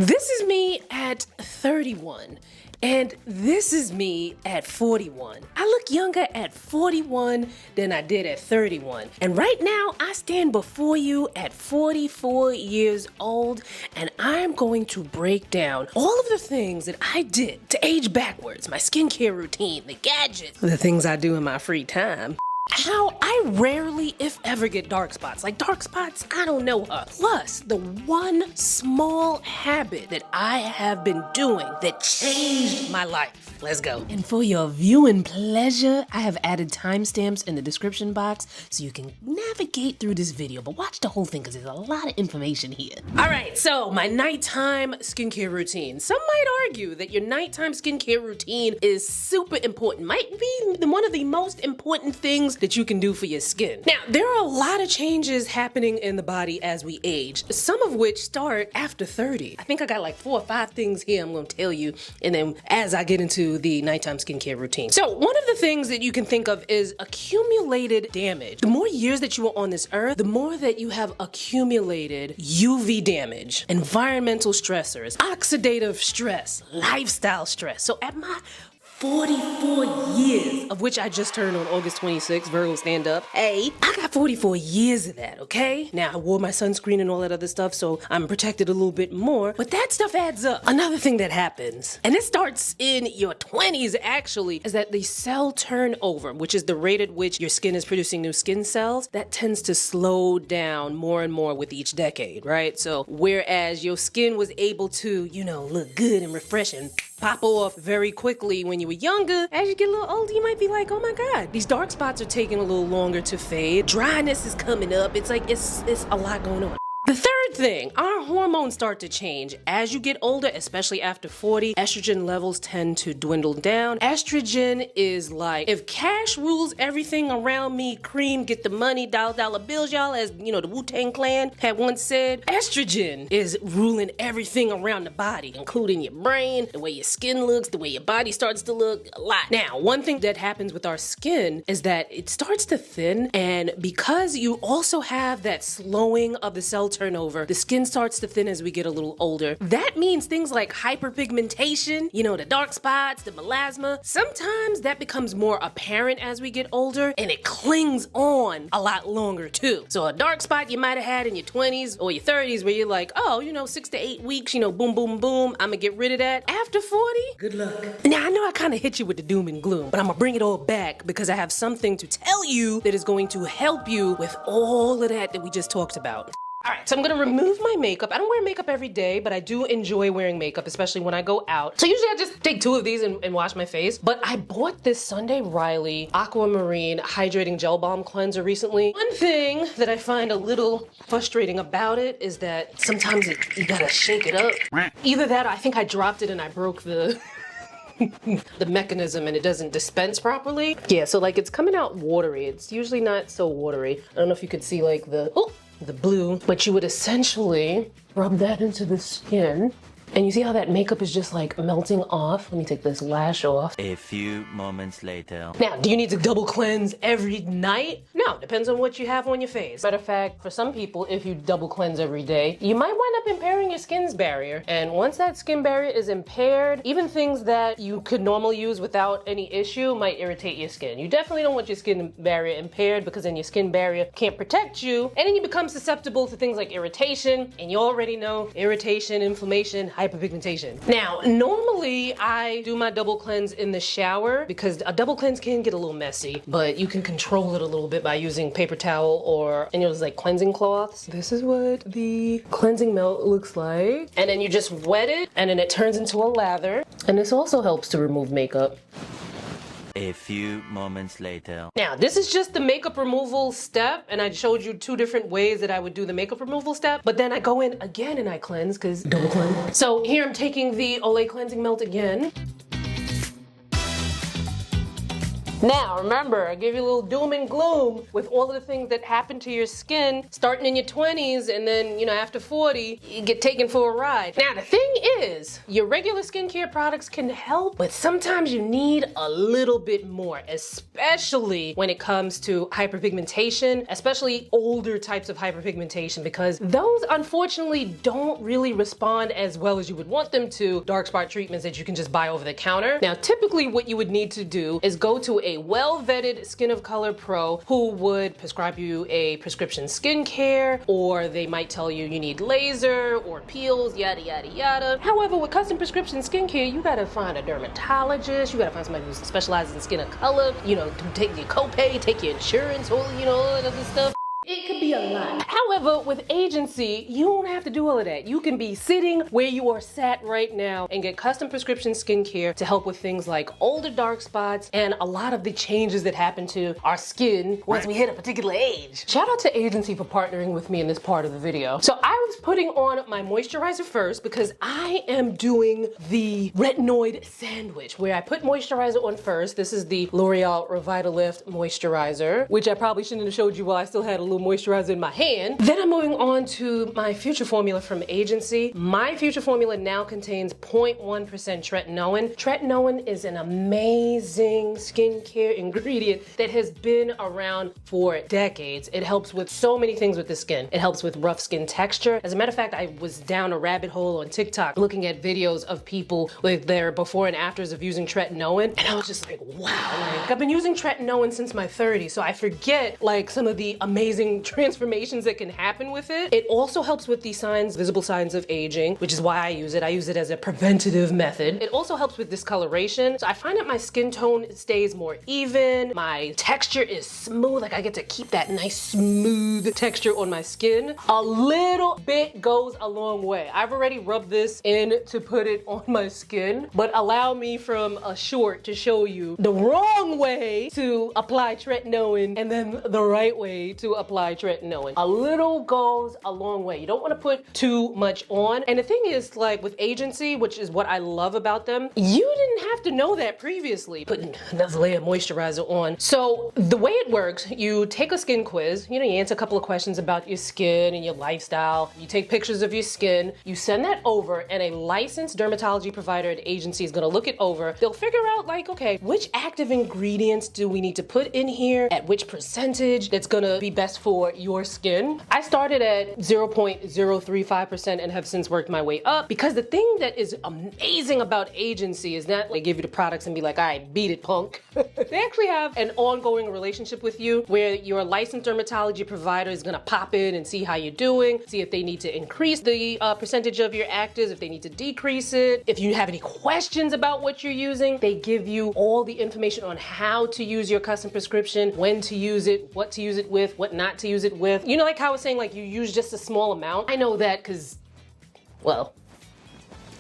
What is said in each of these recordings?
This is me at 31. And this is me at 41. I look younger at 41 than I did at 31. And right now, I stand before you at 44 years old, and I'm going to break down all of the things that I did to age backwards, my skincare routine, the gadgets, the things I do in my free time. How I rarely, if ever, get dark spots. Like dark spots, I don't know her. Plus, the one small habit that I have been doing that changed my life. Let's go. And for your viewing pleasure, I have added timestamps in the description box so you can navigate through this video, but watch the whole thing because there's a lot of information here. All right, so my nighttime skincare routine. Some might argue that your nighttime skincare routine is super important. Might be one of the most important things that you can do for your skin. Now, there are a lot of changes happening in the body as we age, some of which start after 30. I think I got like 4 or 5 things here I'm gonna tell you, and then as I get into the nighttime skincare routine. So one of the things that you can think of is accumulated damage. The more years that you are on this earth, the more that you have accumulated UV damage, environmental stressors, oxidative stress, lifestyle stress. So at my 44 years, of which I just turned on August 26th, Virgo stand up. Hey, I got 44 years of that, okay? Now, I wore my sunscreen and all that other stuff, so I'm protected a little bit more, but that stuff adds up. Another thing that happens, and it starts in your 20s actually, is that the cell turnover, which is the rate at which your skin is producing new skin cells, that tends to slow down more and more with each decade, right? So, whereas your skin was able to, look good and refreshing, pop off very quickly when you were younger, as you get a little older, you might be like, oh my God, these dark spots are taking a little longer to fade. Dryness is coming up. It's like, it's a lot going on. The third thing, our hormones start to change. As you get older, especially after 40, estrogen levels tend to dwindle down. Estrogen is like, if cash rules everything around me, cream, get the money, dollar bills, y'all, as the Wu-Tang Clan had once said, estrogen is ruling everything around the body, including your brain, the way your skin looks, the way your body starts to look, a lot. Now, one thing that happens with our skin is that it starts to thin, and because you also have that slowing of the cell turnover, the skin starts to thin as we get a little older. That means things like hyperpigmentation, the dark spots, the melasma. Sometimes that becomes more apparent as we get older, and it clings on a lot longer too. So a dark spot you might have had in your 20s or your 30s where you're like, 6 to 8 weeks, boom, boom, boom, I'm gonna get rid of that. After 40, good luck. Now, I know I kind of hit you with the doom and gloom, but I'm gonna bring it all back because I have something to tell you that is going to help you with all of that we just talked about. All right, so I'm gonna remove my makeup. I don't wear makeup every day, but I do enjoy wearing makeup, especially when I go out. So usually I just take 2 of these and wash my face. But I bought this Sunday Riley Aquamarine Hydrating Gel Balm Cleanser recently. One thing that I find a little frustrating about it is that sometimes you gotta shake it up. Either that or I think I dropped it and I broke the mechanism and it doesn't dispense properly. Yeah, so like it's coming out watery. It's usually not so watery. I don't know if you could see like the blue, but you would essentially rub that into the skin. And you see how that makeup is just like melting off? Let me take this lash off. A few moments later. Now, do you need to double cleanse every night? No, depends on what you have on your face. Matter of fact, for some people, if you double cleanse every day, you might wind up impairing your skin's barrier. And once that skin barrier is impaired, even things that you could normally use without any issue might irritate your skin. You definitely don't want your skin barrier impaired because then your skin barrier can't protect you. And then you become susceptible to things like irritation. And you already know irritation, inflammation, hyperpigmentation. Now, normally I do my double cleanse in the shower because a double cleanse can get a little messy, but you can control it a little bit by using paper towel or like cleansing cloths. This is what the cleansing melt looks like. And then you just wet it and then it turns into a lather. And this also helps to remove makeup. A few moments later. Now, this is just the makeup removal step, and I showed you 2 different ways that I would do the makeup removal step, but then I go in again and I cleanse, because double cleanse. So here I'm taking the Olay Cleansing Melt again. Now, remember, I give you a little doom and gloom with all of the things that happen to your skin starting in your 20s and then, after 40, you get taken for a ride. Now, the thing is, your regular skincare products can help, but sometimes you need a little bit more, especially when it comes to hyperpigmentation, especially older types of hyperpigmentation, because those unfortunately don't really respond as well as you would want them to dark spot treatments that you can just buy over the counter. Now, typically what you would need to do is go to a well-vetted Skin of Color pro who would prescribe you a prescription skincare, or they might tell you you need laser or peels, yada yada yada. However, with custom prescription skincare, you gotta find a dermatologist, you gotta find somebody who specializes in Skin of Color, to take your copay, take your insurance, all that other stuff. It could be a lot. However, with agency, you don't have to do all of that. You can be sitting where you are sat right now and get custom prescription skincare to help with things like older dark spots and a lot of the changes that happen to our skin once we hit a particular age. Shout out to agency for partnering with me in this part of the video. So I was putting on my moisturizer first because I am doing the retinoid sandwich where I put moisturizer on first. This is the L'Oreal Revitalift moisturizer, which I probably shouldn't have showed you while I still had a little moisturizer in my hand. Then I'm moving on to my Future formula from agency. My Future formula now contains 0.1% tretinoin. Tretinoin is an amazing skincare ingredient that has been around for decades. It helps with so many things with the skin. It helps with rough skin texture. As a matter of fact, I was down a rabbit hole on TikTok looking at videos of people with their before and afters of using tretinoin, and I was just like, wow. I've been using tretinoin since my 30s, so I forget some of the amazing transformations that can happen with it. It also helps with the visible signs of aging, which is why I use it. I use it as a preventative method. It also helps with discoloration. So I find that my skin tone stays more even. My texture is smooth. I get to keep that nice smooth texture on my skin. A little bit goes a long way. I've already rubbed this in to put it on my skin, but allow me from a short to show you the wrong way to apply tretinoin and then the right way to apply tretinoin. A little goes a long way. You don't want to put too much on. And the thing is, with agency, which is what I love about them, you didn't have to know that previously. Putting another layer of moisturizer on. So the way it works, you take a skin quiz, you answer a couple of questions about your skin and your lifestyle. You take pictures of your skin, you send that over, and a licensed dermatology provider at agency is gonna look it over. They'll figure out okay, which active ingredients do we need to put in here at which percentage that's gonna be best for your skin. I started at 0.035% and have since worked my way up, because the thing that is amazing about agency is not they give you the products and be like, all right, beat it, punk. They actually have an ongoing relationship with you where your licensed dermatology provider is gonna pop in and see how you're doing, see if they need to increase the percentage of your actives, if they need to decrease it. If you have any questions about what you're using, they give you all the information on how to use your custom prescription, when to use it, what to use it with, what not to use it with. How I was saying, you use just a small amount. I know that because, well,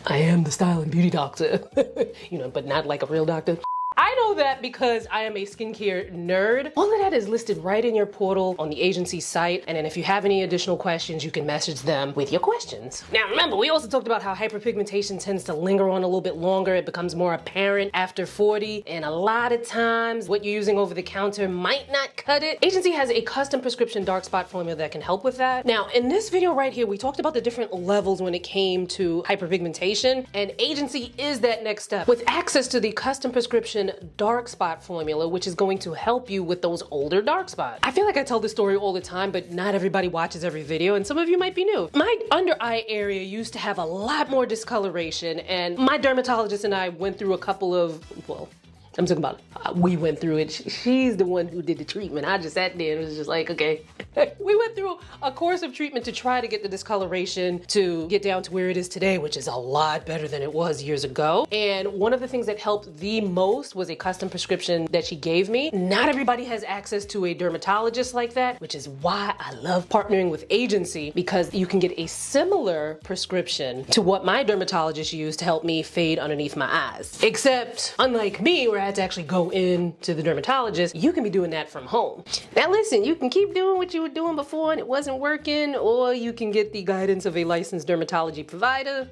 I am the style and beauty doctor, but not like a real doctor. I know that because I am a skincare nerd. All of that is listed right in your portal on the agency site. And then if you have any additional questions, you can message them with your questions. Now remember, we also talked about how hyperpigmentation tends to linger on a little bit longer. It becomes more apparent after 40. And a lot of times what you're using over the counter might not cut it. Agency has a custom prescription dark spot formula that can help with that. Now in this video right here, we talked about the different levels when it came to hyperpigmentation, and agency is that next step. With access to the custom prescription dark spot formula, which is going to help you with those older dark spots. I feel like I tell this story all the time, but not everybody watches every video, and some of you might be new. My under eye area used to have a lot more discoloration, and my dermatologist and I went through a couple of, I'm talking about we went through it. She's the one who did the treatment. I just sat there and was just like, okay. We went through a course of treatment to try to get the discoloration to get down to where it is today, which is a lot better than it was years ago. And one of the things that helped the most was a custom prescription that she gave me. Not everybody has access to a dermatologist like that, which is why I love partnering with agency, because you can get a similar prescription to what my dermatologist used to help me fade underneath my eyes. Except, unlike me, where I had to actually go in to the dermatologist, you can be doing that from home. Now listen, you can keep doing what you were doing before and it wasn't working, or you can get the guidance of a licensed dermatology provider.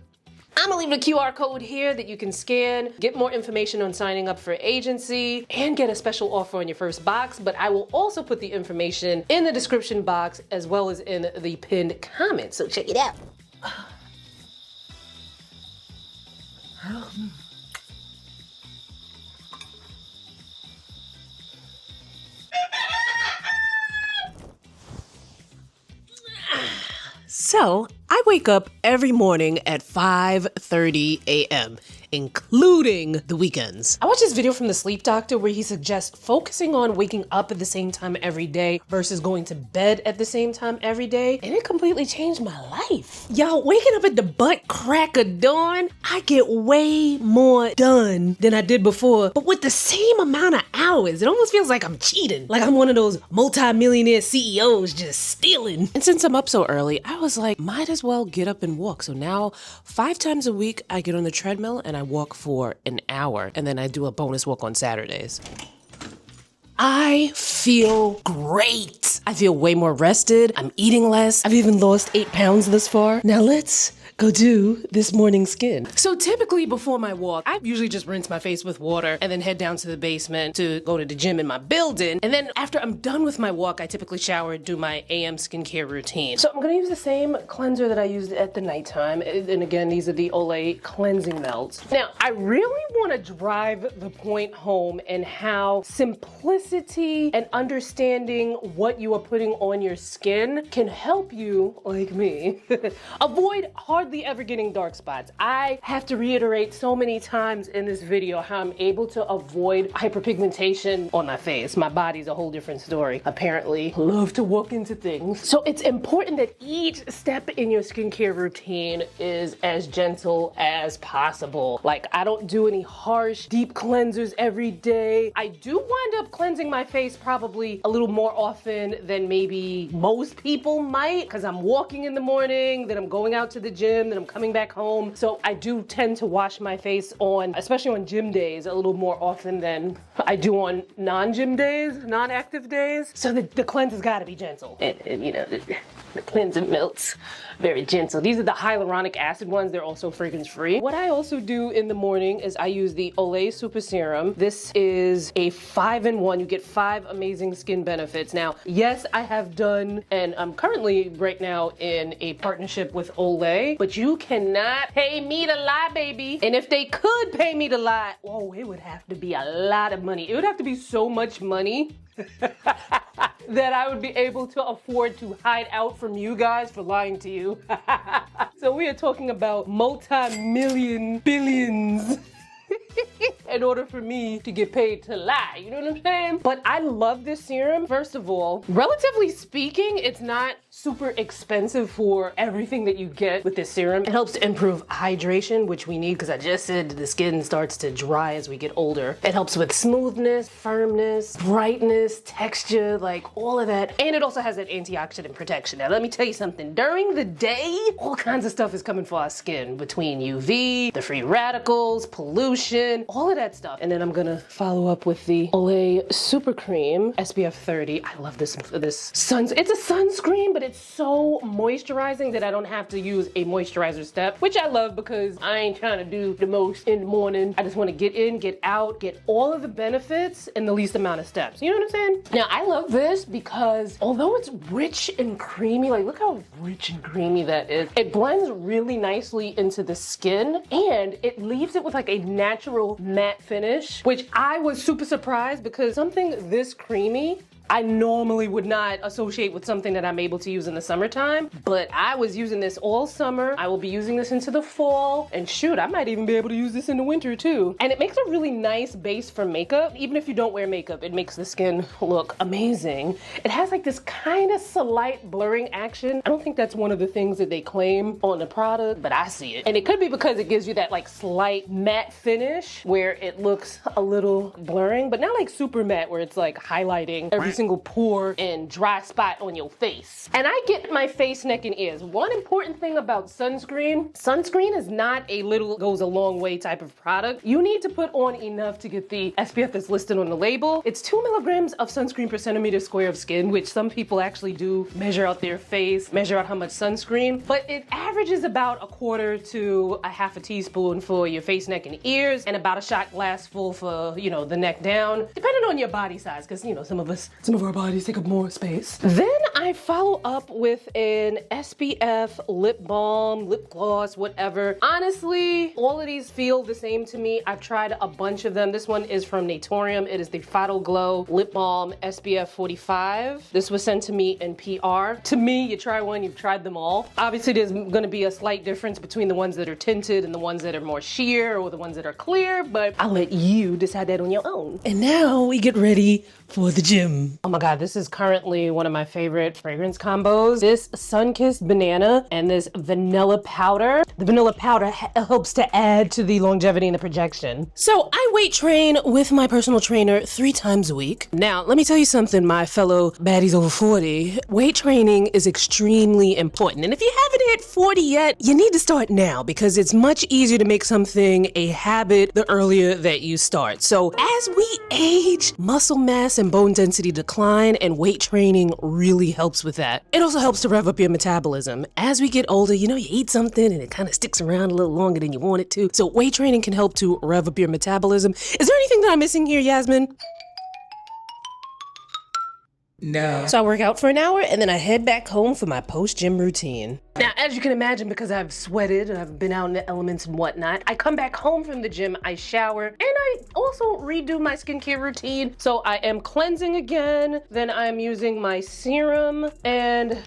I'm gonna leave a QR code here that you can scan, get more information on signing up for agency, and get a special offer on your first box. But I will also put the information in the description box as well as in the pinned comment, so check it out. So, I wake up every morning at 5:30 a.m., including the weekends. I watched this video from the sleep doctor where he suggests focusing on waking up at the same time every day versus going to bed at the same time every day, and it completely changed my life. Yo, waking up at the butt crack of dawn, I get way more done than I did before, but with the same amount of hours. It almost feels like I'm cheating, like I'm one of those multi-millionaire CEOs just stealing. And since I'm up so early, I was like, might as well get up and walk. So now 5 times a week, I get on the treadmill and I walk for an hour, and then I do a bonus walk on Saturdays. I feel great. I feel way more rested. I'm eating less. I've even lost 8 pounds this far. Now let's go do this morning skin. So typically before my walk, I usually just rinse my face with water and then head down to the basement to go to the gym in my building. And then after I'm done with my walk, I typically shower and do my AM skincare routine. So I'm gonna use the same cleanser that I used at the nighttime. And again, these are the Olay cleansing melts. Now, I really wanna drive the point home in how simplicity and understanding what you are putting on your skin can help you, like me, avoid hardly ever getting dark spots. I have to reiterate so many times in this video how I'm able to avoid hyperpigmentation on my face. My body's a whole different story. Apparently, love to walk into things. So it's important that each step in your skincare routine is as gentle as possible. Like, I don't do any harsh, deep cleansers every day. I do wind up cleansing my face probably a little more often than maybe most people might, because I'm walking in the morning, then I'm going out to the gym, then I'm coming back home. So I do tend to wash my face on, especially on gym days, a little more often than I do on non-gym days, non-active days. So the cleanse has got to be gentle. And you know, the cleansing melts, very gentle. These are the hyaluronic acid ones. They're also fragrance free. What I also do in the morning is I use the Olay Super Serum. This is a 5-in-1. You get 5 amazing skin benefits. Now, yes, I have done, and I'm currently right now in a partnership with Olay, but you cannot pay me to lie, baby. And if they could pay me to lie, whoa, it would have to be a lot of money. It would have to be so much money that I would be able to afford to hide out from you guys for lying to you. So we are talking about multi-million billions in order for me to get paid to lie, you know what I'm saying? But I love this serum. First of all, relatively speaking, it's not super expensive for everything that you get with this serum. It helps to improve hydration, which we need because I just said the skin starts to dry as we get older. It helps with smoothness, firmness, brightness, texture, like all of that. And it also has that antioxidant protection. Now let me tell you something, during the day, all kinds of stuff is coming for our skin between UV, the free radicals, pollution, all of that stuff. And then I'm gonna follow up with the Olay Super Cream, SPF 30. I love this it's a sunscreen, but it's so moisturizing that I don't have to use a moisturizer step, which I love because I ain't trying to do the most in the morning. I just want to get in, get out, get all of the benefits in the least amount of steps. You know what I'm saying? Now, I love this because although it's rich and creamy, like look how rich and creamy that is, it blends really nicely into the skin and it leaves it with like a natural matte finish, which I was super surprised because something this creamy I normally would not associate with something that I'm able to use in the summertime, but I was using this all summer. I will be using this into the fall, and shoot, I might even be able to use this in the winter too. And it makes a really nice base for makeup. Even if you don't wear makeup, it makes the skin look amazing. It has like this kind of slight blurring action. I don't think that's one of the things that they claim on the product, but I see it. And it could be because it gives you that like slight matte finish where it looks a little blurring, but not like super matte where it's like highlighting every single pore and dry spot on your face. And I get my face, neck, and ears. One important thing about sunscreen is not a little goes a long way type of product. You need to put on enough to get the SPF that's listed on the label. It's 2 milligrams of sunscreen per centimeter square of skin, which some people actually do measure out their face, measure out how much sunscreen, but it averages about 1/4 to a 1/2 teaspoon for your face, neck, and ears, and about a shot glass full for, you know, the neck down, depending on your body size, because, you know, some of our bodies take up more space. Then I follow up with an SPF lip balm, lip gloss, whatever. Honestly, all of these feel the same to me. I've tried a bunch of them. This one is from Naturium. It is the Photo Glow Lip Balm SPF 45. This was sent to me in PR. To me, you try one, you've tried them all. Obviously, there's gonna be a slight difference between the ones that are tinted and the ones that are more sheer or the ones that are clear, but I'll let you decide that on your own. And now we get ready for the gym. Oh my God, this is currently one of my favorite fragrance combos. This Sun-Kissed Banana and this vanilla powder. The vanilla powder helps to add to the longevity and the projection. So I weight train with my personal trainer 3 times a week. Now, let me tell you something, my fellow baddies over 40. Weight training is extremely important. And if you haven't hit 40 yet, you need to start now because it's much easier to make something a habit the earlier that you start. So as we age, muscle mass and bone density decline, and weight training really helps with that. It also helps to rev up your metabolism. As we get older, you know, you eat something and it kind of sticks around a little longer than you want it to. So weight training can help to rev up your metabolism. Is there anything that I'm missing here, Yasmin? No. So I work out for an hour and then I head back home for my post-gym routine. Now, as you can imagine, because I've sweated and I've been out in the elements and whatnot, I come back home from the gym, I shower, and I also redo my skincare routine. So I am cleansing again, then I'm using my serum and...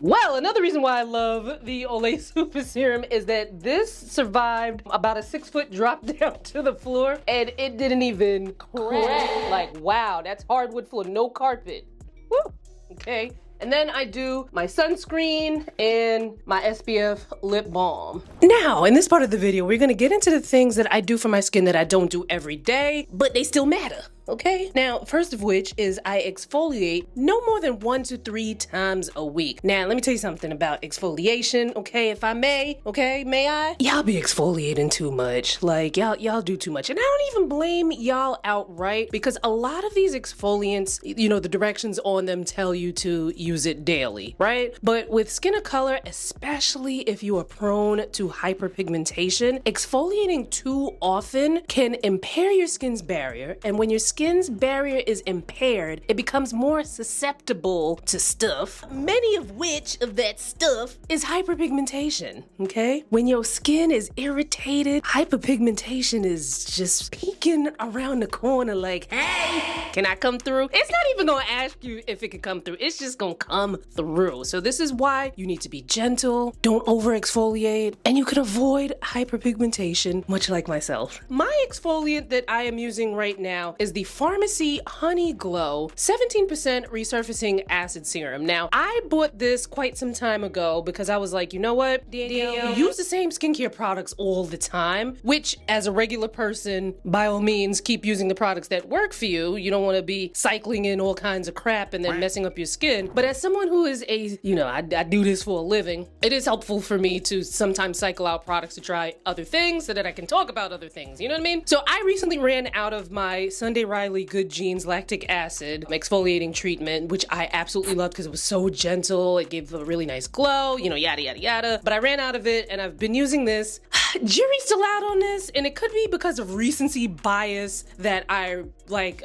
Well, another reason why I love the Olay Super Serum is that this survived about a 6-foot drop down to the floor and it didn't even crack. Like, wow, that's hardwood floor, no carpet. Woo, okay. And then I do my sunscreen and my SPF lip balm. Now, in this part of the video, we're gonna get into the things that I do for my skin that I don't do every day, but they still matter. Okay? Now, first of which is I exfoliate no more than 1 to 3 times a week. Now, let me tell you something about exfoliation, okay? If I may, okay? May I? Y'all be exfoliating too much. Like, y'all do too much. And I don't even blame y'all outright because a lot of these exfoliants, you know, the directions on them tell you to use it daily, right? But with skin of color, especially if you are prone to hyperpigmentation, exfoliating too often can impair your skin's barrier. And when your skin's barrier is impaired, it becomes more susceptible to stuff, many of which of that stuff is hyperpigmentation, okay? When your skin is irritated, hyperpigmentation is just peeking around the corner like, hey, can I come through? It's not even gonna ask you if it can come through, it's just gonna come through. So this is why you need to be gentle, don't over exfoliate, and you can avoid hyperpigmentation, much like myself. My exfoliant that I am using right now is the Pharmacy Honey Glow 17% Resurfacing Acid Serum. Now, I bought this quite some time ago because I was like, you know what, Danielle, you use the same skincare products all the time, which as a regular person, by all means, keep using the products that work for you. You don't want to be cycling in all kinds of crap and then messing up your skin. But as someone who is I do this for a living, it is helpful for me to sometimes cycle out products to try other things so that I can talk about other things, you know what I mean? So I recently ran out of my Sunday Riley Good Genes lactic acid exfoliating treatment, which I absolutely loved because it was so gentle. It gave a really nice glow, you know, yada, yada, yada. But I ran out of it and I've been using this. Jury's still out on this, and it could be because of recency bias that I'm like,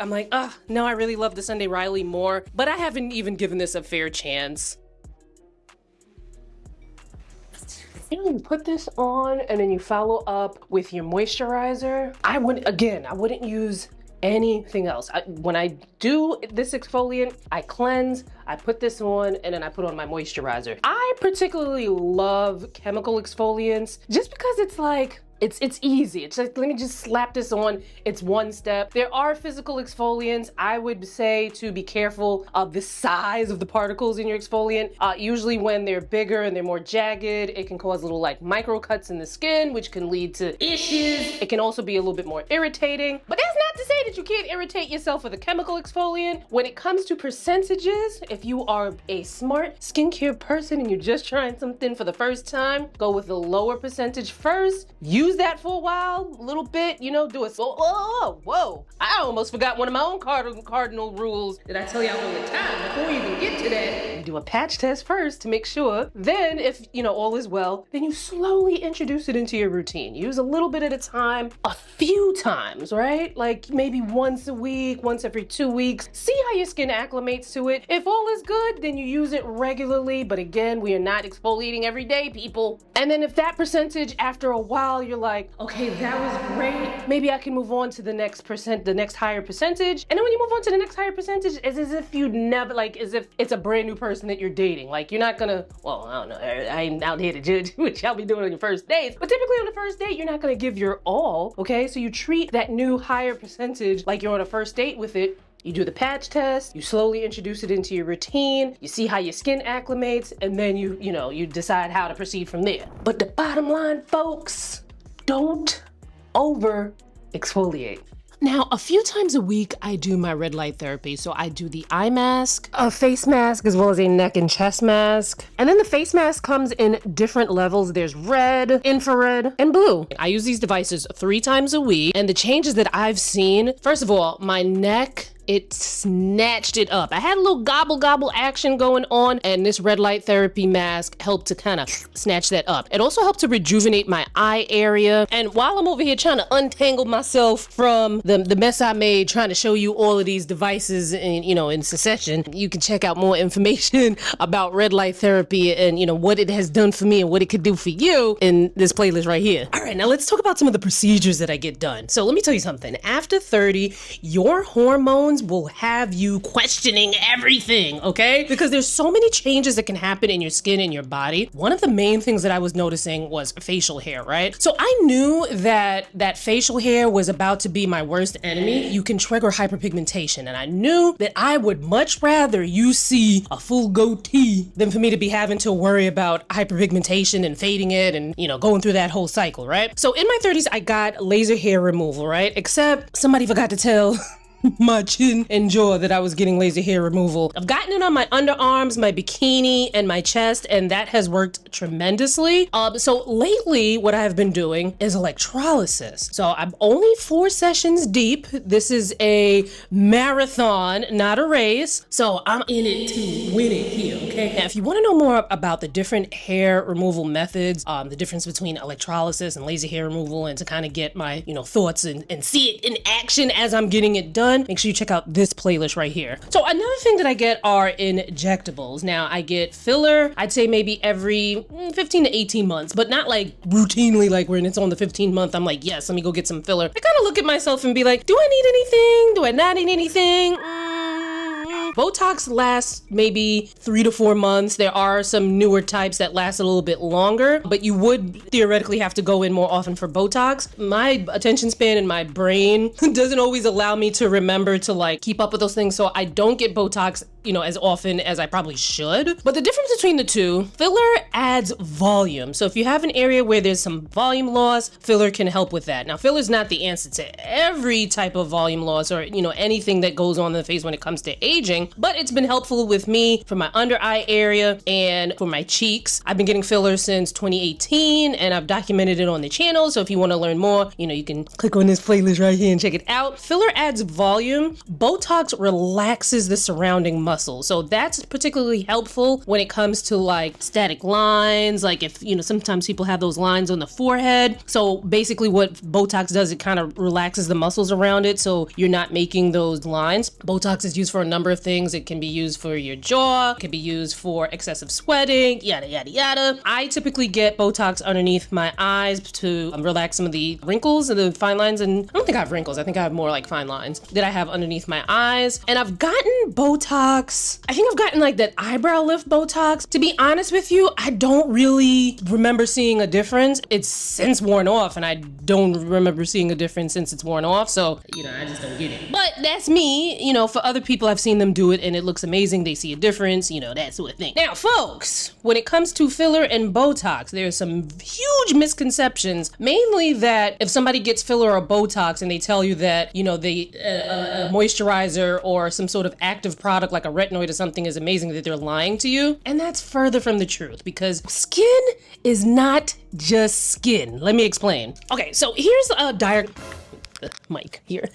no, I really love the Sunday Riley more, but I haven't even given this a fair chance. You put this on and then you follow up with your moisturizer. I wouldn't use anything else. When I do this exfoliant, I cleanse, I put this on, and then I put on my moisturizer. I particularly love chemical exfoliants just because it's like, it's easy. It's like, let me just slap this on. It's one step. There are physical exfoliants. I would say to be careful of the size of the particles in your exfoliant. Usually when they're bigger and they're more jagged, it can cause little like micro cuts in the skin, which can lead to issues. It can also be a little bit more irritating. But that's not to say that you can't irritate yourself with a chemical exfoliant. When it comes to percentages, if you are a smart skincare person and you're just trying something for the first time, go with the lower percentage first. Use that for a while, a little bit, you know, do it. Whoa. I almost forgot one of my own cardinal rules that I tell y'all all the time. Before you even get to that, you do a patch test first to make sure. Then if, you know, all is well, then you slowly introduce it into your routine. Use a little bit at a time, a few times, right? Like maybe once a week, once every 2 weeks. See how your skin acclimates to it. If all is good, then you use it regularly. But again, we are not exfoliating every day, people. And then if that percentage, after a while, you're like, okay, that was great. Maybe I can move on to the next higher percentage. And then when you move on to the next higher percentage, it's as if you'd never, like, as if it's a brand new person that you're dating. Like, you're not gonna, well, I don't know, I ain't out here to judge what y'all be doing on your first dates. But typically on the first date, you're not gonna give your all, okay? So you treat that new higher percentage like you're on a first date with it. You do the patch test, you slowly introduce it into your routine, you see how your skin acclimates, and then you decide how to proceed from there. But the bottom line, folks, don't over exfoliate. Now, a few times a week, I do my red light therapy. So I do the eye mask, a face mask, as well as a neck and chest mask. And then the face mask comes in different levels. There's red, infrared, and blue. I use these devices 3 times a week. And the changes that I've seen, first of all, my neck, it snatched it up. I had a little gobble action going on, and this red light therapy mask helped to kind of snatch that up. It also helped to rejuvenate my eye area. And while I'm over here trying to untangle myself from the mess I made trying to show you all of these devices in succession, you can check out more information about red light therapy and what it has done for me and what it could do for you in this playlist right here. All right, now let's talk about some of the procedures that I get done. So let me tell you something. After 30, your hormones will have you questioning everything, okay? Because there's so many changes that can happen in your skin and your body. One of the main things that I was noticing was facial hair, right? So I knew that facial hair was about to be my worst enemy. You can trigger hyperpigmentation, and I knew that I would much rather you see a full goatee than for me to be having to worry about hyperpigmentation and fading it and, going through that whole cycle, right? So in my 30s, I got laser hair removal, right? Except somebody forgot to tell my chin and jaw that I was getting laser hair removal. I've gotten it on my underarms, my bikini, and my chest, and that has worked tremendously. So lately, what I've been doing is electrolysis. So I'm only 4 sessions deep. This is a marathon, not a race. So I'm in it to win it here, okay? Now, if you want to know more about the different hair removal methods, the difference between electrolysis and laser hair removal, and to kind of get my, thoughts and see it in action as I'm getting it done, make sure you check out this playlist right here. So another thing that I get are injectables. Now I get filler, I'd say maybe every 15 to 18 months, but not like routinely, like when it's on the 15th month, I'm like, yes, let me go get some filler. I kind of look at myself and be like, do I need anything? Do I not need anything? Botox lasts maybe 3 to 4 months. There are some newer types that last a little bit longer, but you would theoretically have to go in more often for Botox. My attention span and my brain doesn't always allow me to remember to keep up with those things, so I don't get Botox as often as I probably should. But the difference between the two, filler adds volume. So if you have an area where there's some volume loss, filler can help with that. Now, filler's not the answer to every type of volume loss or, anything that goes on in the face when it comes to aging, but it's been helpful with me for my under eye area and for my cheeks. I've been getting filler since 2018, and I've documented it on the channel. So if you want to learn more, you can click on this playlist right here and check it out. Filler adds volume. Botox relaxes the surrounding muscle. So that's particularly helpful when it comes to static lines, if sometimes people have those lines on the forehead. So basically what Botox does, it kind of relaxes the muscles around it, so you're not making those lines. Botox is used for a number of things. It can be used for your jaw, it can be used for excessive sweating, yada yada yada. I typically get Botox underneath my eyes to relax some of the wrinkles and the fine lines, and I don't think I have wrinkles, I think I have more fine lines that I have underneath my eyes. And I've gotten Botox Botox. I think I've gotten like that eyebrow lift Botox. To be honest with you, I don't really remember seeing a difference. It's since worn off, and I don't remember seeing a difference since it's worn off. So, I just don't get it. But that's me. For other people, I've seen them do it and it looks amazing. They see a difference, that sort of thing. Now, folks, when it comes to filler and Botox, there's some huge misconceptions, mainly that if somebody gets filler or Botox and they tell you that, a moisturizer or some sort of active product like a retinoid or something is amazing, that they're lying to you. And that's further from the truth, because skin is not just skin. Let me explain. Okay, so here's a diagram. Mic here.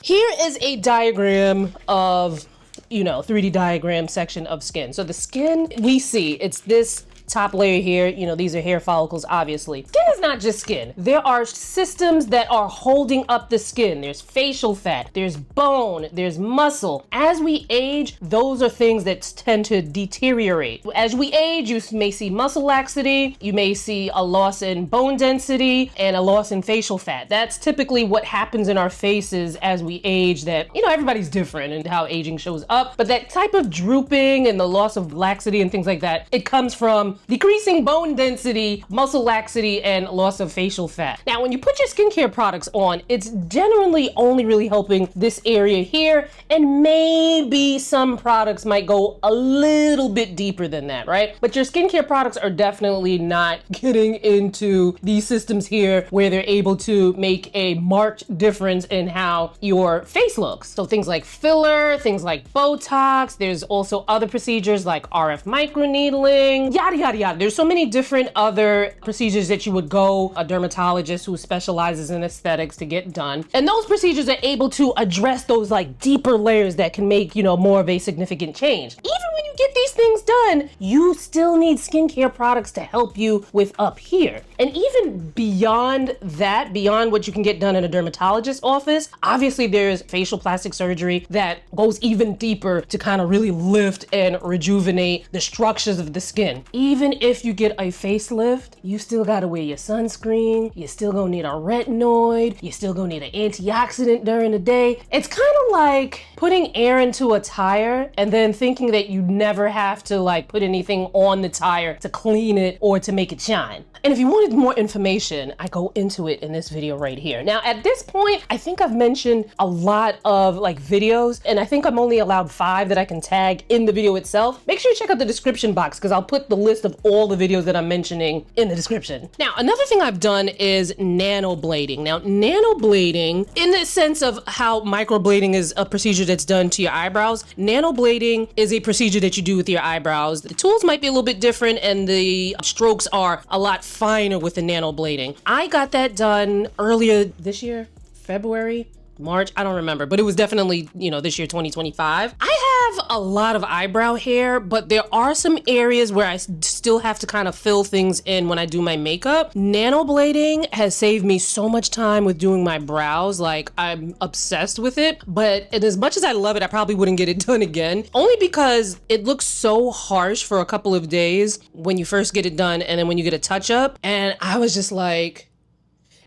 Here is a diagram of 3D diagram section of skin. So the skin we see, it's this top layer here, these are hair follicles, obviously. Skin is not just skin. There are systems that are holding up the skin. There's facial fat, there's bone, there's muscle. As we age, those are things that tend to deteriorate. As we age, you may see muscle laxity, you may see a loss in bone density, and a loss in facial fat. That's typically what happens in our faces as we age. That, everybody's different in how aging shows up, but that type of drooping and the loss of laxity and things like that, it comes from decreasing bone density, muscle laxity, and loss of facial fat. Now, when you put your skincare products on, it's generally only really helping this area here, and maybe some products might go a little bit deeper than that, right? But your skincare products are definitely not getting into these systems here where they're able to make a marked difference in how your face looks. So things like filler, things like Botox, there's also other procedures like RF microneedling, yada, yada, yada. There's so many different other procedures that you would go a dermatologist who specializes in aesthetics to get done. And those procedures are able to address those like deeper layers that can make, more of a significant change. Even when you get these things done, you still need skincare products to help you with up here. And even beyond that, beyond what you can get done in a dermatologist's office, obviously there's facial plastic surgery that goes even deeper to kind of really lift and rejuvenate the structures of the skin. Even if you get a facelift, you still gotta wear your sunscreen, you still gonna need a retinoid, you still gonna need an antioxidant during the day. It's kind of like putting air into a tire and then thinking that you never have to like put anything on the tire to clean it or to make it shine. And if you wanted more information, I go into it in this video right here. Now, at this point, I think I've mentioned a lot of like videos, and I think I'm only allowed 5 that I can tag in the video itself. Make sure you check out the description box because I'll put the list of all the videos that I'm mentioning in the description. Now, another thing I've done is nanoblading. Now, nanoblading, in the sense of how microblading is a procedure that's done to your eyebrows, nanoblading is a procedure that you do with your eyebrows. The tools might be a little bit different and the strokes are a lot finer with the nanoblading. I got that done earlier this year, February, March, I don't remember, but it was definitely, this year, 2025. I have a lot of eyebrow hair, but there are some areas where I still have to kind of fill things in when I do my makeup. Nanoblading has saved me so much time with doing my brows. Like, I'm obsessed with it, but as much as I love it, I probably wouldn't get it done again, only because it looks so harsh for a couple of days when you first get it done and then when you get a touch up. And I was just like,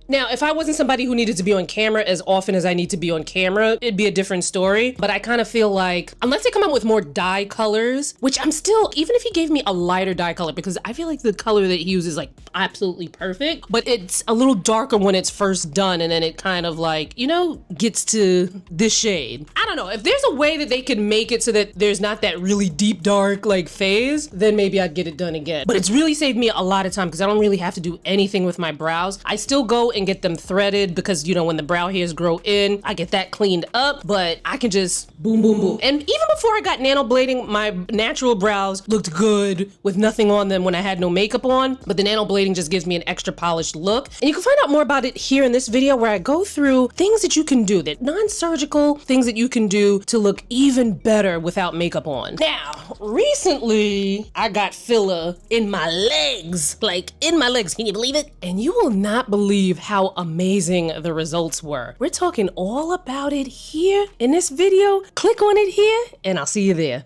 now, if I wasn't somebody who needed to be on camera as often as I need to be on camera, it'd be a different story. But I kind of feel like, unless they come out with more dye colors, which I'm still, even if he gave me a lighter dye color, because I feel like the color that he uses is like absolutely perfect, but it's a little darker when it's first done, and then it kind of like, gets to this shade. I don't know. If there's a way that they can make it so that there's not that really deep dark like phase, then maybe I'd get it done again. But it's really saved me a lot of time because I don't really have to do anything with my brows. I still go and get them threaded because when the brow hairs grow in, I get that cleaned up, but I can just boom, boom, boom. And even before I got nanoblading, my natural brows looked good with nothing on them when I had no makeup on, but the nanoblading just gives me an extra polished look. And you can find out more about it here in this video where I go through things that you can do, that non-surgical things that you can do to look even better without makeup on. Now, recently, I got filler in my legs, can you believe it? And you will not believe how amazing the results were. We're talking all about it here in this video. Click on it here and I'll see you there.